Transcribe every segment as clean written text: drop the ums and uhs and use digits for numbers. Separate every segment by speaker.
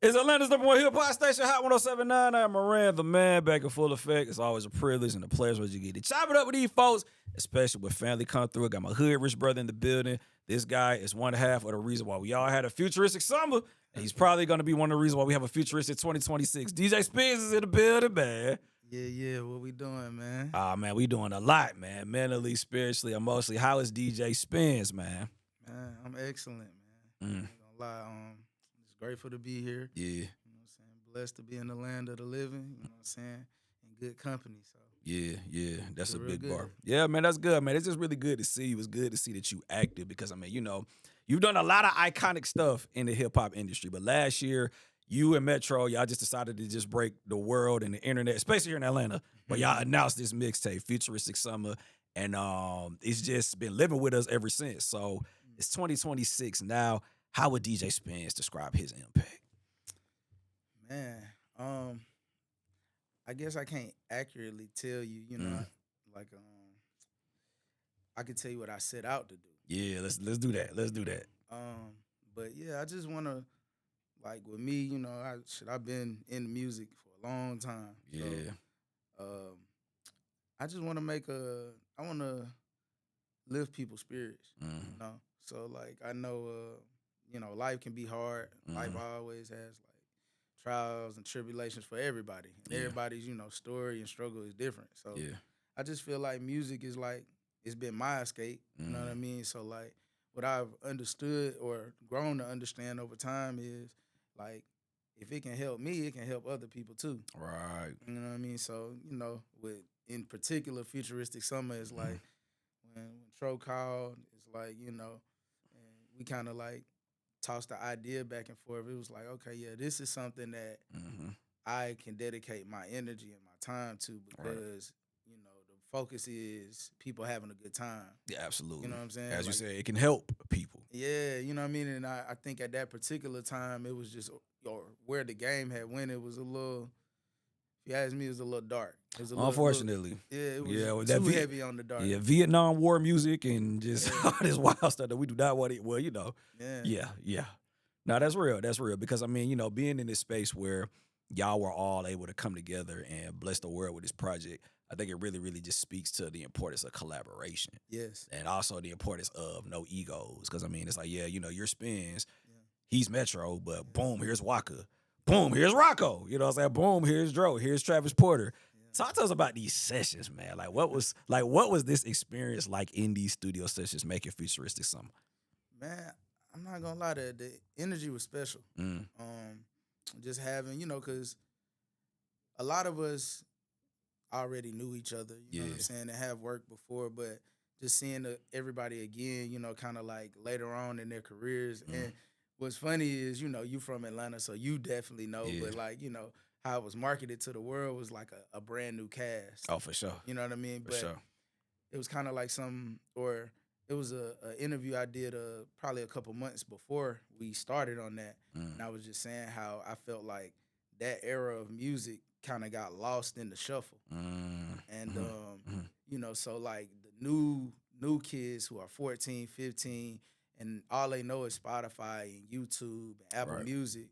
Speaker 1: It's Atlanta's #1 hip-hop station, Hot 107.9. I'm Moran Tha Man, back in full effect. It's always a privilege and a pleasure when you get to chop it up with these folks, especially when family come through. I got my hood rich brother in the building. This guy is one half of the reason why we all had a futuristic summer, and he's probably going to be one of the reasons why we have a futuristic 2026. DJ Spinz is in the building, man.
Speaker 2: Yeah, what we doing, man?
Speaker 1: Man, we doing a lot, man. Mentally, spiritually, emotionally. How is DJ Spinz, man?
Speaker 2: Man, I'm excellent, man. I ain't gonna lie, just grateful to be here.
Speaker 1: Yeah.
Speaker 2: You know what I'm saying? Blessed to be in the land of the living, you know what I'm saying? In good company, so.
Speaker 1: Yeah, that's a big
Speaker 2: good.
Speaker 1: bar. Yeah, man, that's good, man. It's just really good to see you. It's good to see that you active because, I mean, you've done a lot of iconic stuff in the hip-hop industry, but last year, you and Metro, y'all just decided to just break the world and the internet, especially here in Atlanta, but y'all announced this mixtape, Futuristic Summer, and it's just been living with us ever since. So it's 2026 now. How would DJ Spinz describe his impact?
Speaker 2: Man, I guess I can't accurately tell you, like I can tell you what I set out to do.
Speaker 1: Yeah, let's do that. Let's do that.
Speaker 2: But yeah, I just wanna, like with me, I've been in music for a long time.
Speaker 1: Yeah.
Speaker 2: So, I just wanna I wanna lift people's spirits. So like I know life can be hard. Life always has like trials and tribulations for everybody. And everybody's, story and struggle is different. So I just feel like music is like, it's been my escape. You know what I mean? So like what I've understood or grown to understand over time is like, if it can help me, it can help other people too.
Speaker 1: Right.
Speaker 2: You know what I mean? So, with in particular Futuristic Summer is like when Tro called, it's like, and we kind of like tossed the idea back and forth. It was like, okay, yeah, this is something that I can dedicate my energy and my time to because, the focus is people having a good time.
Speaker 1: Yeah, absolutely.
Speaker 2: You know what I'm saying?
Speaker 1: As you say, it can help people.
Speaker 2: Yeah, you know what I mean? And I think at that particular time, it was just, or where the game had went, it was a little, if you ask me, it was a little dark. It was
Speaker 1: Unfortunately.
Speaker 2: It was too heavy on the dark.
Speaker 1: Yeah, Vietnam War music and just all this wild stuff that we do not want it. Well, Yeah. No, that's real. That's real. Because, I mean, being in this space where y'all were all able to come together and bless the world with this project, I think it really, really just speaks to the importance of collaboration.
Speaker 2: Yes.
Speaker 1: And also the importance of no egos. Because, I mean, it's like, you're Spinz, he's Metro, but boom, here's Waka. Boom, here's Rocco. You know what I'm saying? Boom, here's Dro. Here's Travis Porter. Talk to us about these sessions, man. Like, what was this experience like in these studio sessions making Futuristic Summer?
Speaker 2: Man, I'm not gonna lie, the energy was special. Just having, because a lot of us already knew each other, you know what I'm saying, and have worked before, but just seeing everybody again, kind of like later on in their careers. And what's funny is, you from Atlanta, so you definitely know, but like, how it was marketed to the world was like a brand new cast.
Speaker 1: Oh, for sure.
Speaker 2: You know what I mean?
Speaker 1: For sure.
Speaker 2: It was kind of like it was a interview I did probably a couple months before we started on that. And I was just saying how I felt like that era of music kind of got lost in the shuffle. And, so like the new kids who are 14, 15, and all they know is Spotify and YouTube and Apple Music,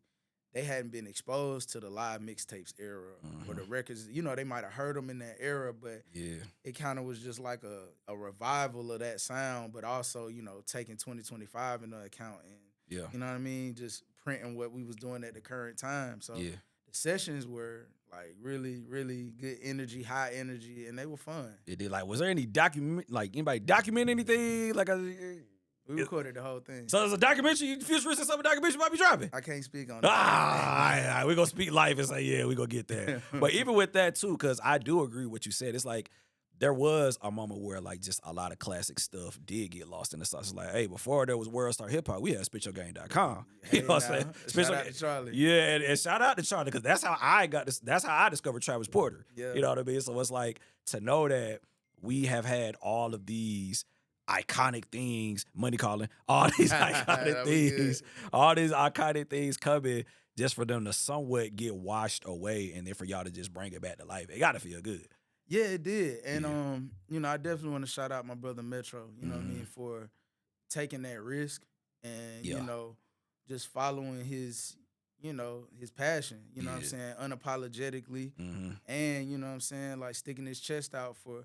Speaker 2: they hadn't been exposed to the live mixtapes era or the records. They might have heard them in that era, but it kind of was just like a revival of that sound, but also, taking 2025 into account and, you know what I mean, just printing what we was doing at the current time. So the sessions were like really, really good energy, high energy, and they were fun.
Speaker 1: It did. Like, was there any anybody document anything? Like
Speaker 2: We recorded the whole thing.
Speaker 1: So there's a documentary, Futuristic Summer documentary might be dropping.
Speaker 2: I can't speak on that.
Speaker 1: We're going to speak life and say, we're going to get that. But even with that, too, because I do agree with what you said. It's like there was a moment where, like, just a lot of classic stuff did get lost in the sauce. It's like, hey, before there was World Star Hip Hop, we had SpitYourGame.com. You know what I'm saying?
Speaker 2: Shout out to Charlie.
Speaker 1: Yeah, and shout out to Charlie, because that's how I got this. That's how I discovered Travis Porter.
Speaker 2: Yeah.
Speaker 1: You know what I mean? So it's like to know that we have had all of these iconic things, money calling, all these iconic things coming just for them to somewhat get washed away and then for y'all to just bring it back to life. It gotta feel good.
Speaker 2: Yeah, it did. And I definitely want to shout out my brother Metro, you know what I mean, for taking that risk and, just following his you know, his passion, you know what I'm
Speaker 1: Yeah.
Speaker 2: saying, unapologetically,
Speaker 1: Mm-hmm.
Speaker 2: and you know what I'm saying, like sticking his chest out for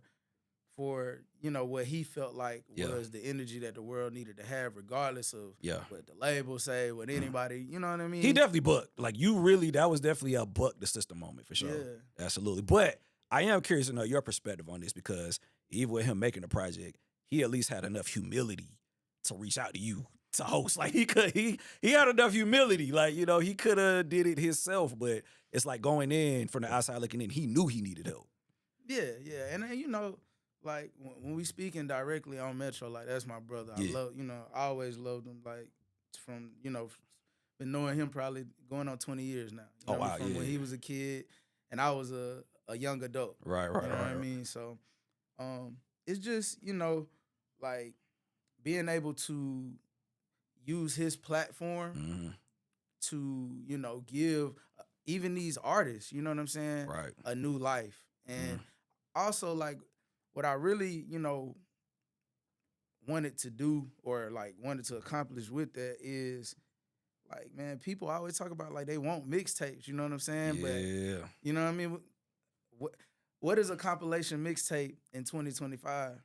Speaker 2: you know what he felt like
Speaker 1: Yeah.
Speaker 2: was the energy that the world needed to have, regardless of
Speaker 1: Yeah.
Speaker 2: what the label say, what anybody, you know what I mean?
Speaker 1: He definitely bucked. Like that was definitely a buck the system moment for sure.
Speaker 2: Yeah.
Speaker 1: Absolutely. But I am curious to know your perspective on this because even with him making the project, he at least had enough humility to reach out to you to host. Like he had enough humility. Like, you know, he could have did it himself, but it's like going in from the outside looking in, he knew he needed help.
Speaker 2: Yeah, and you know, like when we speaking directly on Metro, like that's my brother. I
Speaker 1: Yeah.
Speaker 2: love, you know, I always loved him. Like from, you know, been knowing him probably going on 20 years now. You know what I mean? From when he was a kid and I was a young adult.
Speaker 1: Right.
Speaker 2: You know what I mean? So, it's just, you know, like being able to use his platform
Speaker 1: Mm-hmm.
Speaker 2: to, you know, give even these artists, you know what I'm saying,
Speaker 1: Right.
Speaker 2: a new life. And also, like, what I really, you know, wanted to do or like wanted to accomplish with that is like, man, people always talk about like they want mixtapes, you know what I'm saying?
Speaker 1: Yeah.
Speaker 2: But you know what I mean? What is a compilation mixtape in 2025?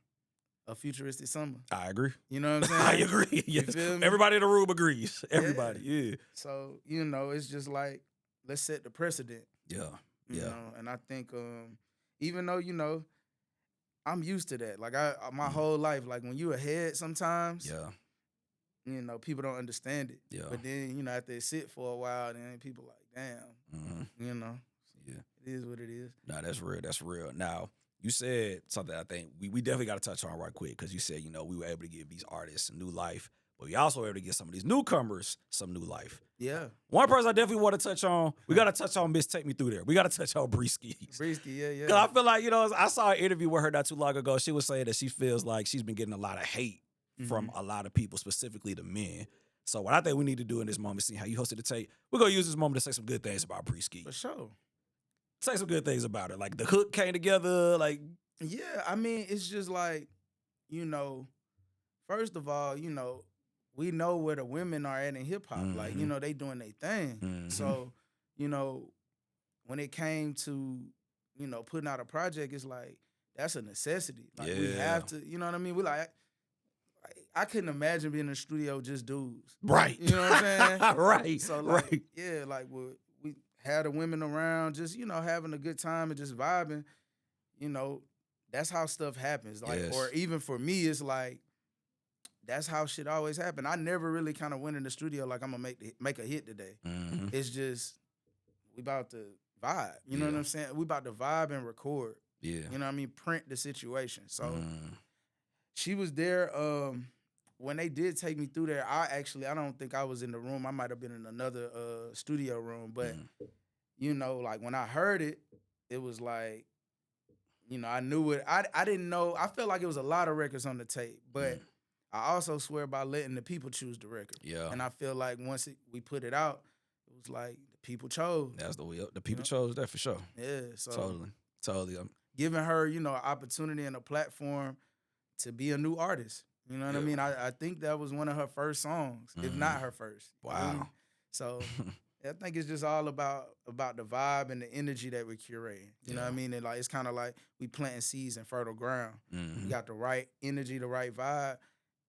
Speaker 2: A Futuristic Summer.
Speaker 1: I agree.
Speaker 2: You know what I'm
Speaker 1: I
Speaker 2: saying?
Speaker 1: agree. Yes.
Speaker 2: You feel me?
Speaker 1: Everybody in the room agrees. Everybody. Yeah.
Speaker 2: So, you know, it's just like, let's set the precedent.
Speaker 1: Yeah.
Speaker 2: You
Speaker 1: Yeah.
Speaker 2: know, and I think even though, you know, I'm used to that. Like my whole life, like when you ahead sometimes,
Speaker 1: Yeah.
Speaker 2: you know, people don't understand it.
Speaker 1: Yeah.
Speaker 2: But then, you know, after they sit for a while, then people like, damn, you know.
Speaker 1: Yeah.
Speaker 2: It is what it is.
Speaker 1: Nah, that's real. That's real. Now, you said something I think we definitely got to touch on right quick because you said, you know, we were able to give these artists a new life, but we also were able to give some of these newcomers some new life.
Speaker 2: Yeah.
Speaker 1: One person I definitely want to touch on, we got to touch on Miss Take Me Through There. We got to touch on Breskii.
Speaker 2: Breskii, yeah.
Speaker 1: Because I feel like, you know, I saw an interview with her not too long ago. She was saying that she feels like she's been getting a lot of hate from a lot of people, specifically the men. So what I think we need to do in this moment, seeing how you hosted the tape, we're going to use this moment to say some good things about Breskii.
Speaker 2: For sure.
Speaker 1: Say some good things about her. Like the hook came together, like...
Speaker 2: Yeah, I mean, it's just like, you know, first of all, you know, we know where the women are at in hip hop. Like, you know, they doing their thing. So, you know, when it came to, you know, putting out a project, it's like, that's a necessity. Like, we have to, you know what I mean? We like, I couldn't imagine being in the studio just dudes.
Speaker 1: Right.
Speaker 2: You know what I'm saying?
Speaker 1: Right.
Speaker 2: So, like, yeah, like, we had the women around just, you know, having a good time and just vibing, you know, that's how stuff happens. Like, or even for me, it's like, that's how shit always happen. I never really kind of went in the studio like I'm gonna make a hit today. It's just we about to vibe. You know what I'm saying? We about to vibe and record. Yeah. You know what I mean? Print the situation. So she was there. When they did take me through there, I don't think I was in the room. I might have been in another studio room. But you know, like when I heard it, it was like, you know, I knew it. I didn't know. I felt like it was a lot of records on the tape, but I also swear by letting the people choose the record. Yeah. And I feel like once we put it out, it was like the people chose.
Speaker 1: That's the way up. The people chose that for sure.
Speaker 2: Yeah. So
Speaker 1: totally.
Speaker 2: Giving her, you know, an opportunity and a platform to be a new artist. You know what I mean? I think that was one of her first songs, if not her first.
Speaker 1: Wow.
Speaker 2: You know? So I think it's just all about the vibe and the energy that we're curating. You know what I mean? And like it's kind of like we planting seeds in fertile ground. We got the right energy, the right vibe.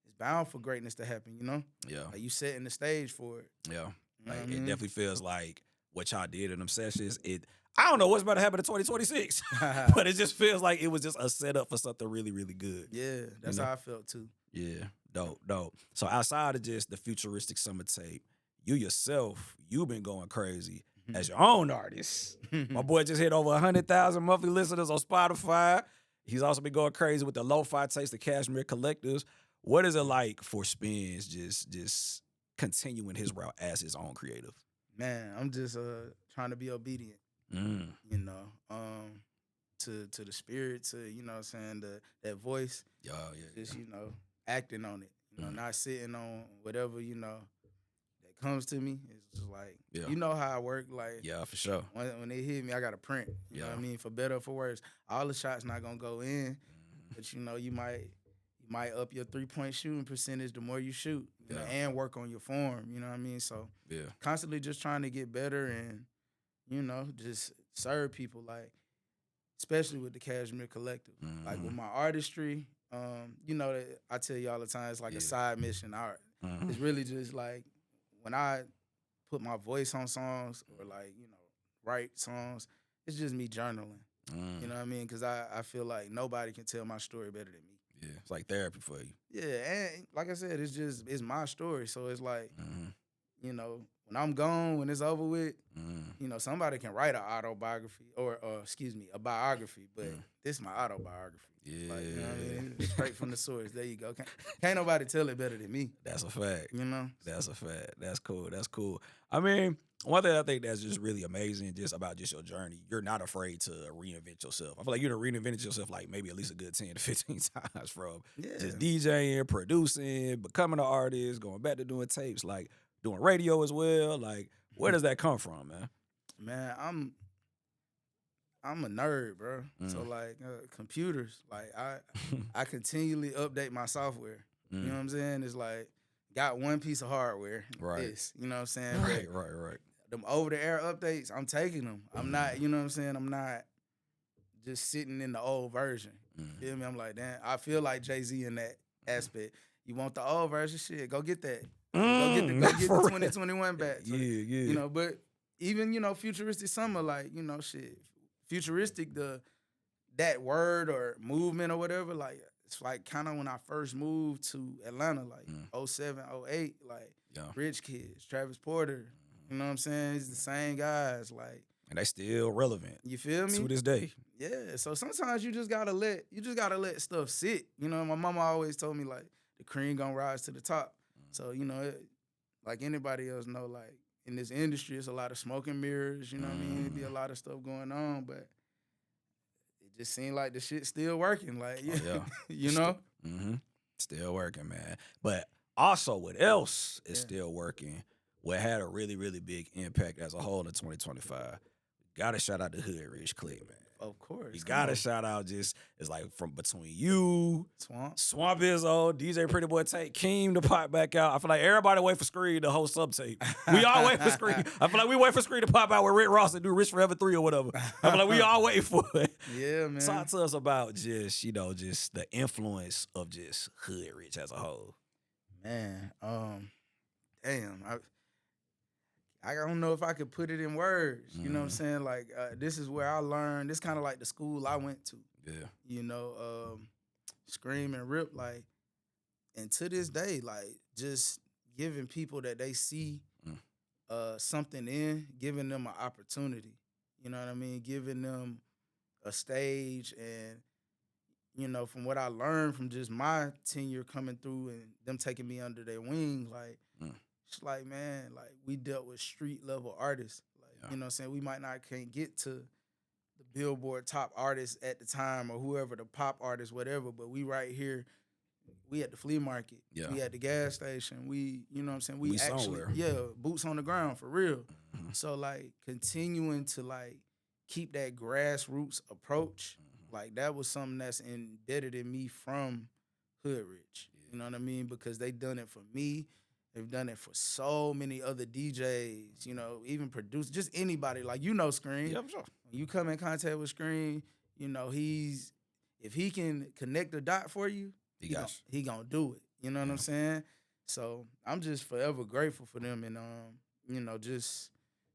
Speaker 2: It's bound for greatness to happen, you know? Yeah. Like you setting the stage for it.
Speaker 1: Yeah. Like, it definitely feels like what y'all did in them sessions. I don't know what's about to happen in 2026, but it just feels like it was just a setup for something really, really good.
Speaker 2: Yeah, that's how I felt too.
Speaker 1: Yeah, dope. So outside of just the Futuristic Summer tape, you yourself, you've been going crazy as your own artist. My boy just hit over 100,000 monthly listeners on Spotify. He's also been going crazy with the lo-fi tapes, the Cashmere Collectives. What is it like for Spinz just continuing his route as his own creative?
Speaker 2: Man, I'm just trying to be obedient. You know, to the spirit, to, you know what I'm saying, that voice. Yeah. Just, you know, acting on it. You know, not sitting on whatever, you know, that comes to me. It's just like, you know how I work. Like, yeah, for sure. When they hit me, I got to print. You know what I mean? For better or for worse. All the shots not going to go in, but, you know, you might you might up your 3-point shooting percentage the more you shoot, you know, and work on your form. You know what I mean? So constantly just trying to get better and, you know, just serve people, like, especially with the Cashmere Collective. Like with my artistry, you know, that I tell you all the time, it's like a side mission art. It's really just like when I put my voice on songs or, like, you know, write songs, it's just me journaling. You know what I mean? Because I feel like nobody can tell my story better than me.
Speaker 1: Yeah, it's like therapy for you.
Speaker 2: Yeah, and like I said, it's my story. So it's like, you know, when I'm gone, when it's over with, you know, somebody can write an autobiography or excuse me, a biography, but this is my autobiography.
Speaker 1: Yeah.
Speaker 2: Like, you know what I mean? Straight from the source. There you go. Can't nobody tell it better than me.
Speaker 1: That's a fact.
Speaker 2: You know?
Speaker 1: That's a fact. That's cool. That's cool. I mean, one thing I think that's just really amazing just about just your journey, you're not afraid to reinvent yourself. I feel like you've reinvented yourself like maybe at least a good 10 to 15 times from just DJing, producing, becoming an artist, going back to doing tapes, like doing radio as well. Like, where does that come from, man?
Speaker 2: Man, I'm a nerd, bro. So like computers, like I continually update my software. You know what I'm saying? It's like got one piece of hardware.
Speaker 1: Right.
Speaker 2: This, you know what I'm saying?
Speaker 1: Right.
Speaker 2: Them over the air updates, I'm taking them. I'm not, you know what I'm saying? I'm not just sitting in the old version. Feel me? I'm like, damn, I feel like Jay-Z in that aspect. You want the old version? Shit, go get that. Go get the 2021 back. So, you know, but even, you know, Futuristic Summer, like, you know, shit. Futuristic, that word or movement or whatever, like, it's like kind of when I first moved to Atlanta, like 07, 08, like Rich Kids, Travis Porter, you know what I'm saying? It's the same guys, like.
Speaker 1: And they still relevant.
Speaker 2: You feel me?
Speaker 1: To this day.
Speaker 2: Yeah. So sometimes you just gotta let stuff sit. You know, my mama always told me, like, the cream gonna rise to the top. So, you know, like anybody else know, like, in this industry, it's a lot of smoke and mirrors, you know what I mean? It be a lot of stuff going on, but it just seemed like the shit's still working. Like, you know?
Speaker 1: Still working, man. But also, what else is still working, what had a really, really big impact as a whole in 2025, gotta shout out the Hood Rich Click, man.
Speaker 2: Of course.
Speaker 1: You gotta shout out it's like from between you,
Speaker 2: Swamp
Speaker 1: Izzo, DJ Pretty Boy Tate, Keem to pop back out. I feel like everybody wait for Scream to host subtape. We all wait for Scream. I feel like we wait for Scream to pop out with Rick Ross and do Rich Forever 3 or whatever. I feel like we all wait for it.
Speaker 2: Yeah, man.
Speaker 1: Talk to us about just, you know, just the influence of just Hood Rich as a whole.
Speaker 2: Man, damn. I don't know if I could put it in words. You know what I'm saying? Like, this is where I learned. This kind of like the school I went to.
Speaker 1: Yeah.
Speaker 2: You know, Scream and Rip, like, and to this day, like, just giving people that they see something in, giving them an opportunity. You know what I mean? Giving them a stage. And, you know, from what I learned from just my tenure coming through and them taking me under their wing, like, it's like, man, like, we dealt with street level artists. Like, you know what I'm saying? We might not can't get to the Billboard top artists at the time or whoever, the pop artists, whatever, but we right here, we at the flea market.
Speaker 1: Yeah.
Speaker 2: We at the gas station. We, you know what I'm saying?
Speaker 1: We actually,
Speaker 2: boots on the ground for real. So, like, continuing to, like, keep that grassroots approach, like, that was something that's embedded in me from Hood Rich. You know what I mean? Because they done it for me. They've done it for so many other DJs, you know, even producers, just anybody. Like, you know, Scream.
Speaker 1: Yeah, for sure.
Speaker 2: When you come in contact with Scream, you know, if he can connect the dot for you, he gonna do it. You know what I'm saying? So I'm just forever grateful for them and, you know, just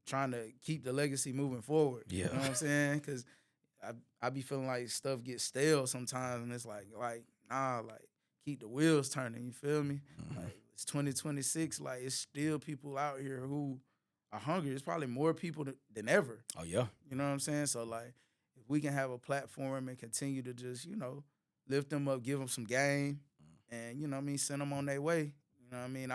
Speaker 2: trying to keep the legacy moving forward.
Speaker 1: Yeah.
Speaker 2: You know what I'm saying? Because I be feeling like stuff gets stale sometimes, and it's like, nah, like, keep the wheels turning, you feel me? Like, it's 2026, like, it's still people out here who are hungry. It's probably more people than ever.
Speaker 1: Oh, yeah.
Speaker 2: You know what I'm saying? So, like, if we can have a platform and continue to just, you know, lift them up, give them some game, and, you know what I mean, send them on their way. You know what I mean?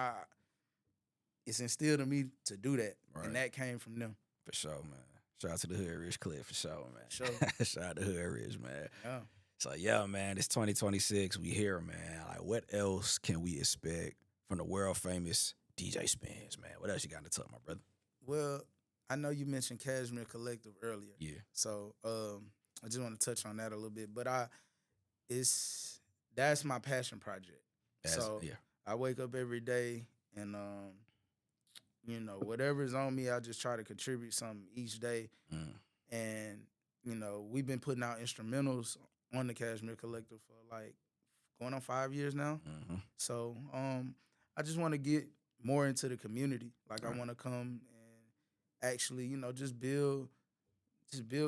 Speaker 2: It's instilled in me to do that, and that came from them.
Speaker 1: For sure, man. Shout out to the Hood Rich Cliff, for sure, man.
Speaker 2: Sure.
Speaker 1: Shout out to Hood Rich, man.
Speaker 2: Yeah.
Speaker 1: So, yeah, man, it's 2026. We here, man. Like, what else can we expect from the world-famous DJ Spinz, man? What else you got to talk, my brother?
Speaker 2: Well, I know you mentioned Cashmere Collective earlier.
Speaker 1: Yeah.
Speaker 2: So, I just want to touch on that a little bit. But that's my passion project. So
Speaker 1: Yeah.
Speaker 2: I wake up every day and you know, whatever's on me, I just try to contribute something each day.
Speaker 1: Mm.
Speaker 2: And, you know, we've been putting out instrumentals on the Cashmere Collective for like going on 5 years now.
Speaker 1: Mm-hmm.
Speaker 2: So I just want to get more into the community. Like I
Speaker 1: Right.
Speaker 2: want to come and actually, you know, just build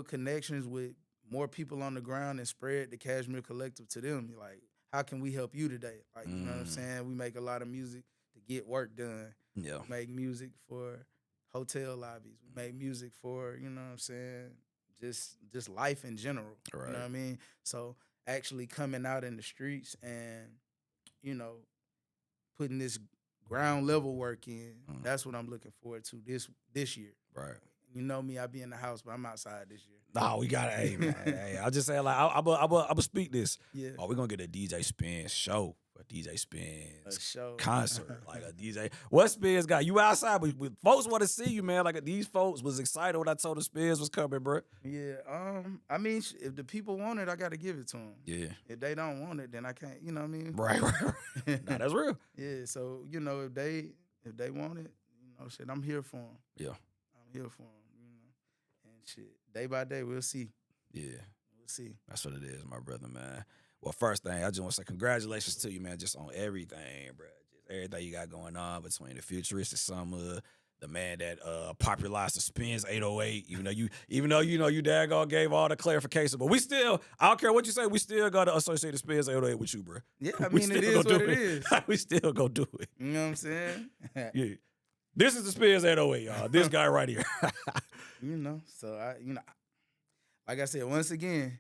Speaker 2: connections with more people on the ground and spread the Cashmere Collective to them. Like, how can we help you today? Like, you know what I'm saying? We make a lot of music to get work done.
Speaker 1: Yeah.
Speaker 2: We make music for hotel lobbies. We make music for, you know what I'm saying, just life in general.
Speaker 1: Right.
Speaker 2: You know what I mean? So actually coming out in the streets and, you know, putting this ground level work in, that's what I'm looking forward to this year.
Speaker 1: Right.
Speaker 2: You know me, I be in the house, but I'm outside this year.
Speaker 1: No, we gotta, hey man, hey, I'll just say like I'll speak this.
Speaker 2: Yeah.
Speaker 1: Oh, we're gonna get a DJ Spinz show, a DJ Spinz
Speaker 2: A show.
Speaker 1: concert, like a DJ. What Spinz got? You outside, but folks want to see you, man. Like these folks was excited when I told them Spinz was coming, bro.
Speaker 2: Yeah. I mean, if the people want it, I gotta give it to them.
Speaker 1: Yeah.
Speaker 2: If they don't want it, then I can't. You know what I mean?
Speaker 1: Right. Nah, that's real.
Speaker 2: Yeah. So you know, if they want it, you know, shit, I'm here for them.
Speaker 1: Yeah.
Speaker 2: I'm here for them. You know, and shit, day by day, we'll see.
Speaker 1: Yeah.
Speaker 2: We'll see.
Speaker 1: That's what it is, my brother, man. Well, first thing, I just want to say congratulations to you, man, just on everything, bro. Just everything you got going on between the Futuristic Summer, the man that popularized the Spinz 808, even though you daggone gave all the clarification, but we still, I don't care what you say, we still got to associate the Spinz 808 with you, bro.
Speaker 2: Yeah, I mean, it is what it is.
Speaker 1: We still gonna do it.
Speaker 2: You know what I'm saying?
Speaker 1: Yeah. This is the Spinz 808, y'all. This guy right here.
Speaker 2: You know, so like I said, once again,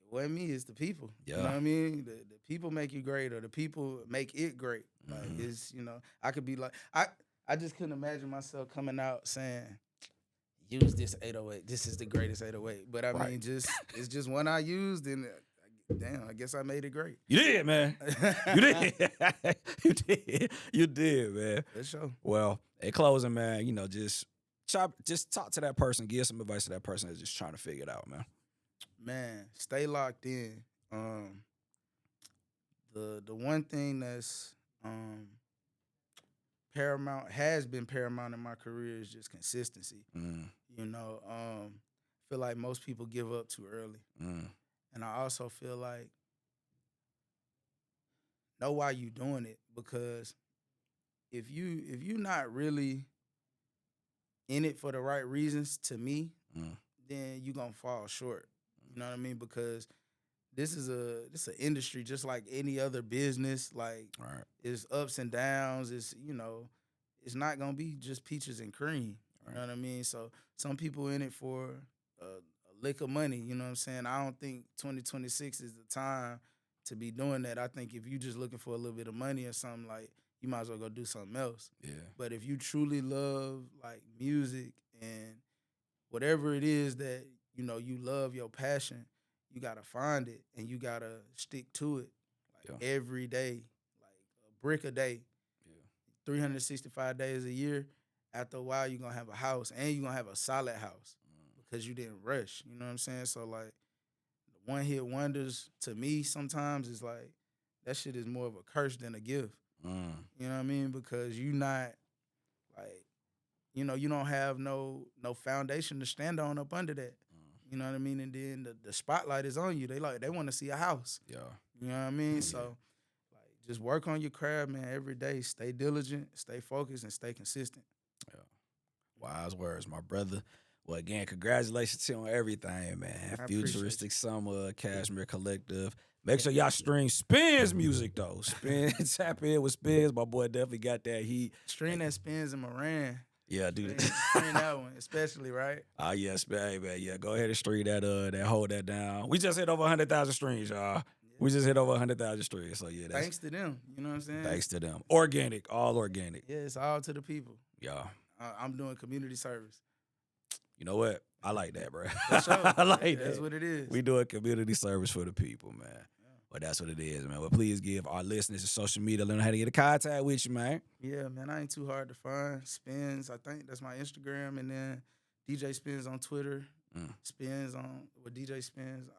Speaker 2: it wasn't me, it's the people.
Speaker 1: Yeah.
Speaker 2: You know what I mean? The people make you great, or the people make it great. Like it's, you know, I could be like, I just couldn't imagine myself coming out saying, use this 808. This is the greatest 808. But I mean, it's just one I used, and damn, I guess I made it great.
Speaker 1: You did, man. You did. You did, man.
Speaker 2: For sure.
Speaker 1: Well, in closing, man, you know, just talk to that person, give some advice to that person that's just trying to figure it out, man.
Speaker 2: Man, stay locked in. The one thing that's paramount, has been paramount in my career, is just consistency. You know, feel like most people give up too early. And I also feel like know why you doing it, because if you're not really in it for the right reasons, to me, then you're gonna fall short. You know what I mean? Because this is an industry just like any other business. Like,
Speaker 1: Right.
Speaker 2: It's ups and downs. It's, you know, it's not gonna be just peaches and cream.
Speaker 1: Right.
Speaker 2: You know what I mean? So some people in it for a lick of money. You know what I'm saying? I don't think 2026 is the time to be doing that. I think if you just looking for a little bit of money or something, like, you might as well go do something else.
Speaker 1: Yeah.
Speaker 2: But if you truly love like music and whatever it is that, you know, you love, your passion, you gotta find it and you gotta stick to it, like every day, like a brick a day, 365 days a year. After a while, you're gonna have a house, and you're gonna have a solid house because you didn't rush. You know what I'm saying? So like, the one hit wonders to me sometimes is like, that shit is more of a curse than a gift. You know what I mean? Because you not like, you know, you don't have no foundation to stand on up under that. You know what I mean? And then the spotlight is on you. They want to see a house. Yeah. You know what I mean? So like, just work on your craft, man, every day. Stay diligent, stay focused, and stay consistent.
Speaker 1: Yeah. Wise words, my brother. Well, again, congratulations to you on everything, man. Futuristic Summer, Cashmere Collective. Make sure y'all stream Spinz music, though. Spinz, tap in with Spinz. My boy definitely got that heat.
Speaker 2: Stream that Spinz and Moran.
Speaker 1: Yeah, dude.
Speaker 2: Stream that one, especially, right?
Speaker 1: Oh, yes, man. Yeah, go ahead and stream that, hold that down. We just hit over 100,000 streams, y'all. Yeah. We just hit over 100,000 streams. So, yeah.
Speaker 2: Thanks to them. You know what I'm saying?
Speaker 1: Thanks to them. Organic, all organic.
Speaker 2: Yeah, it's all to the people.
Speaker 1: Yeah.
Speaker 2: I'm doing community service.
Speaker 1: You know what? I like that, bro.
Speaker 2: Sure.
Speaker 1: I like that.
Speaker 2: That's what it is.
Speaker 1: We doing community service for the people, man. But that's what it is, man. Well, please give our listeners to social media, let them know how to get in contact with you, man.
Speaker 2: Yeah, man, I ain't too hard to find. Spinz, I think that's my Instagram, and then DJ Spinz on Twitter. Spinz with DJ Spinz.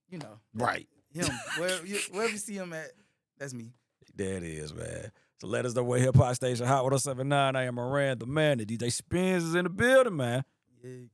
Speaker 2: You know.
Speaker 1: Right.
Speaker 2: Him. Wherever you see him at, That's me.
Speaker 1: There it is, man. So let us know where Hip Hop Station Hot 1079. I am Moran Tha Man. The DJ Spinz is in the building, man.
Speaker 2: Yeah.